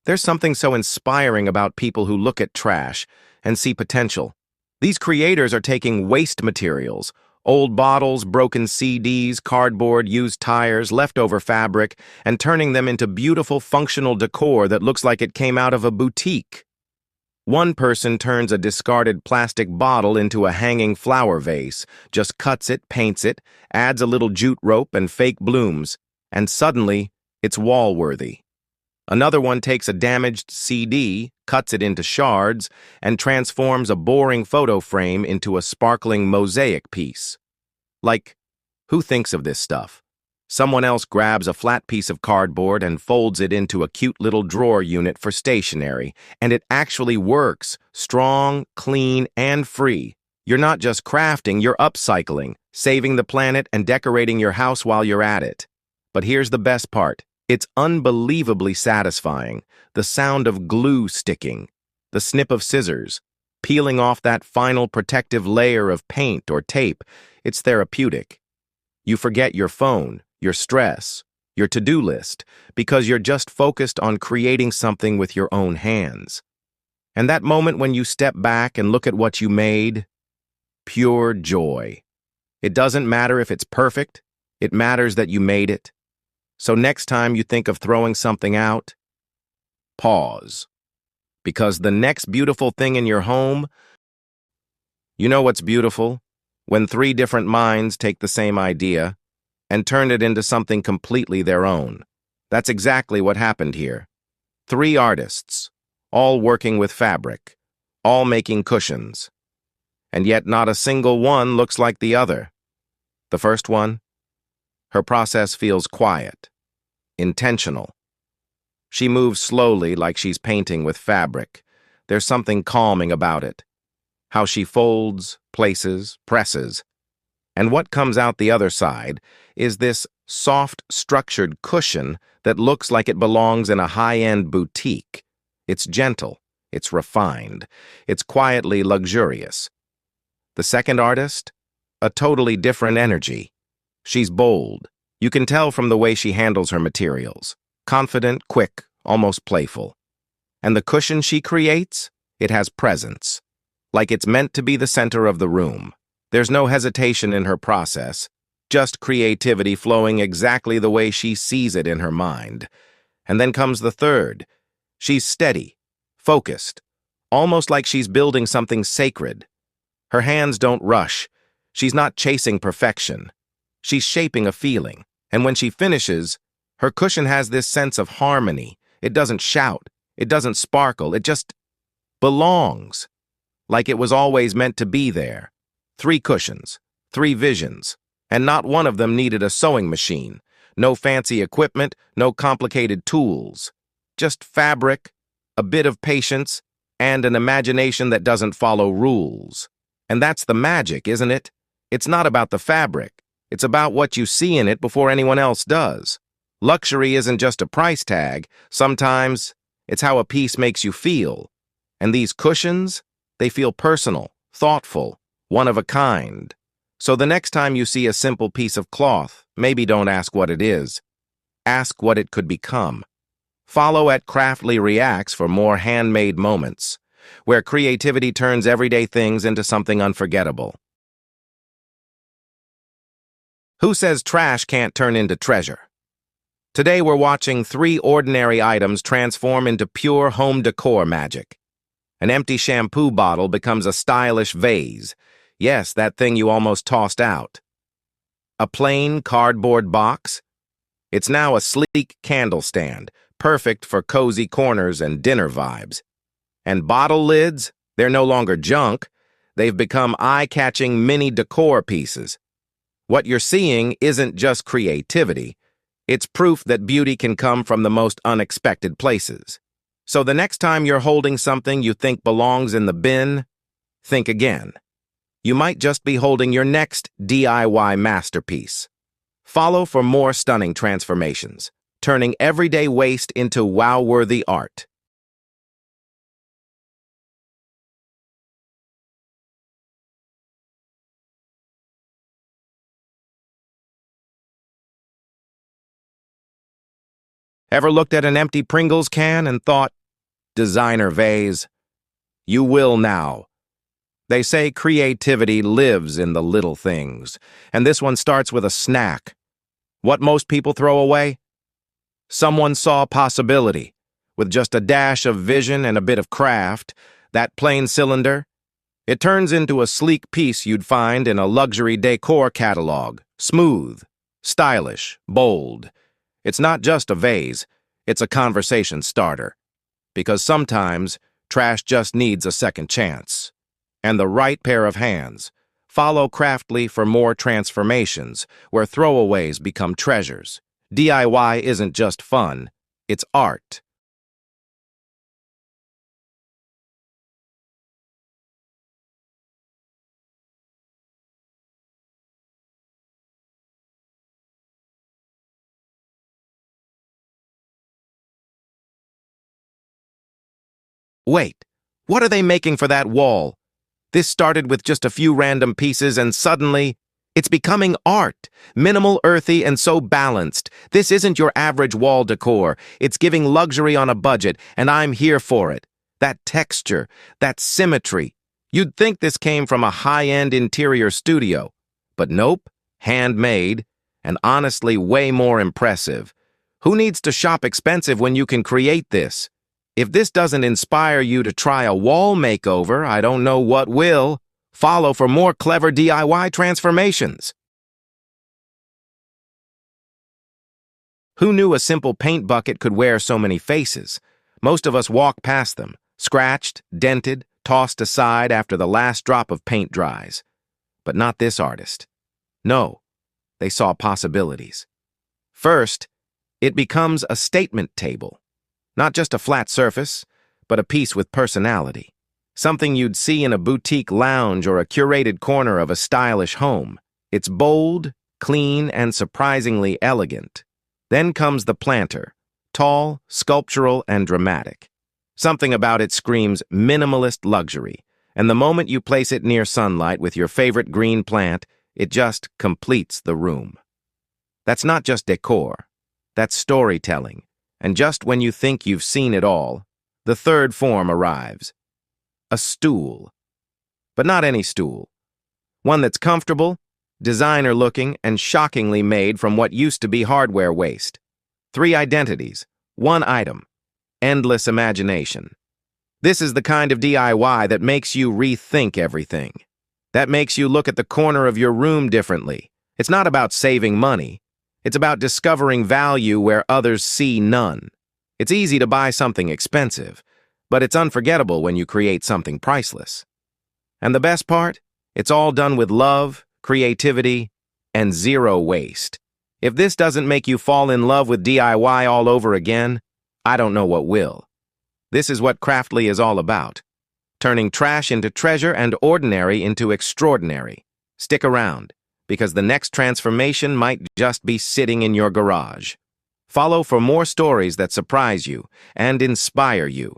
There's something so inspiring about people who look at trash and see potential. These creators are taking waste materials, old bottles, broken CDs, cardboard, used tires, leftover fabric, and turning them into beautiful functional decor that looks like it came out of a boutique. One person turns a discarded plastic bottle into a hanging flower vase, just cuts it, paints it, adds a little jute rope and fake blooms, and suddenly, it's wall-worthy. Another one takes a damaged CD, cuts it into shards, and transforms a boring photo frame into a sparkling mosaic piece. Like, who thinks of this stuff? Someone else grabs a flat piece of cardboard and folds it into a cute little drawer unit for stationery, and it actually works, strong, clean, and free. You're not just crafting, you're upcycling, saving the planet and decorating your house while you're at it. But here's the best part. It's unbelievably satisfying. The sound of glue sticking, the snip of scissors, peeling off that final protective layer of paint or tape, it's therapeutic. You forget your phone, your stress, your to-do list, because you're just focused on creating something with your own hands. And that moment when you step back and look at what you made, pure joy. It doesn't matter if it's perfect, it matters that you made it. So next time you think of throwing something out, pause. Because the next beautiful thing in your home, you know what's beautiful? When three different minds take the same idea and turn it into something completely their own. That's exactly what happened here. Three artists, all working with fabric, all making cushions. And yet not a single one looks like the other. The first one? Her process feels quiet, intentional. She moves slowly like she's painting with fabric. There's something calming about it. How she folds, places, presses. And what comes out the other side is this soft, structured cushion that looks like it belongs in a high-end boutique. It's gentle, it's refined, it's quietly luxurious. The second artist? A totally different energy. She's bold. You can tell from the way she handles her materials. Confident, quick, almost playful. And the cushion she creates? It has presence. Like it's meant to be the center of the room. There's no hesitation in her process, just creativity flowing exactly the way she sees it in her mind. And then comes the third. She's steady, focused, almost like she's building something sacred. Her hands don't rush. She's not chasing perfection. She's shaping a feeling, and when she finishes, her cushion has this sense of harmony. It doesn't shout, it doesn't sparkle, it just belongs, like it was always meant to be there. 3 cushions, 3 visions, and not one of them needed a sewing machine. No fancy equipment, no complicated tools. Just fabric, a bit of patience, and an imagination that doesn't follow rules. And that's the magic, isn't it? It's not about the fabric. It's about what you see in it before anyone else does. Luxury isn't just a price tag. Sometimes it's how a piece makes you feel. And these cushions, they feel personal, thoughtful, one of a kind. So the next time you see a simple piece of cloth, maybe don't ask what it is. Ask what it could become. Follow at Craftly Reacts for more handmade moments, where creativity turns everyday things into something unforgettable. Who says trash can't turn into treasure? Today we're watching 3 ordinary items transform into pure home decor magic. An empty shampoo bottle becomes a stylish vase. Yes, that thing you almost tossed out. A plain cardboard box? It's now a sleek candle stand, perfect for cozy corners and dinner vibes. And bottle lids? They're no longer junk. They've become eye-catching mini decor pieces. What you're seeing isn't just creativity. It's proof that beauty can come from the most unexpected places. So the next time you're holding something you think belongs in the bin, think again. You might just be holding your next DIY masterpiece. Follow for more stunning transformations, turning everyday waste into wow-worthy art. Ever looked at an empty Pringles can and thought, designer vase? You will now. They say creativity lives in the little things, and this one starts with a snack. What most people throw away? Someone saw possibility. With just a dash of vision and a bit of craft, that plain cylinder, it turns into a sleek piece you'd find in a luxury decor catalog. Smooth, stylish, bold. It's not just a vase, it's a conversation starter. Because sometimes, trash just needs a second chance. And the right pair of hands. Follow Craftly for more transformations, where throwaways become treasures. DIY isn't just fun, it's art. Wait, what are they making for that wall? This started with just a few random pieces and suddenly, it's becoming art. Minimal, earthy, and so balanced. This isn't your average wall decor. It's giving luxury on a budget, and I'm here for it. That texture, that symmetry. You'd think this came from a high-end interior studio. But nope, handmade, and honestly way more impressive. Who needs to shop expensive when you can create this? If this doesn't inspire you to try a wall makeover, I don't know what will. Follow for more clever DIY transformations. Who knew a simple paint bucket could wear so many faces? Most of us walk past them, scratched, dented, tossed aside after the last drop of paint dries. But not this artist. No, they saw possibilities. First, it becomes a statement table. Not just a flat surface, but a piece with personality. Something you'd see in a boutique lounge or a curated corner of a stylish home. It's bold, clean, and surprisingly elegant. Then comes the planter, tall, sculptural, and dramatic. Something about it screams minimalist luxury, and the moment you place it near sunlight with your favorite green plant, it just completes the room. That's not just decor, that's storytelling. And just when you think you've seen it all, the third form arrives. A stool. But not any stool. One that's comfortable, designer-looking, and shockingly made from what used to be hardware waste. 3 identities, 1 item, endless imagination. This is the kind of DIY that makes you rethink everything. That makes you look at the corner of your room differently. It's not about saving money. It's about discovering value where others see none. It's easy to buy something expensive, but it's unforgettable when you create something priceless. And the best part? It's all done with love, creativity, and 0 waste. If this doesn't make you fall in love with DIY all over again, I don't know what will. This is what Craftly is all about. Turning trash into treasure and ordinary into extraordinary. Stick around, because the next transformation might just be sitting in your garage. Follow for more stories that surprise you and inspire you.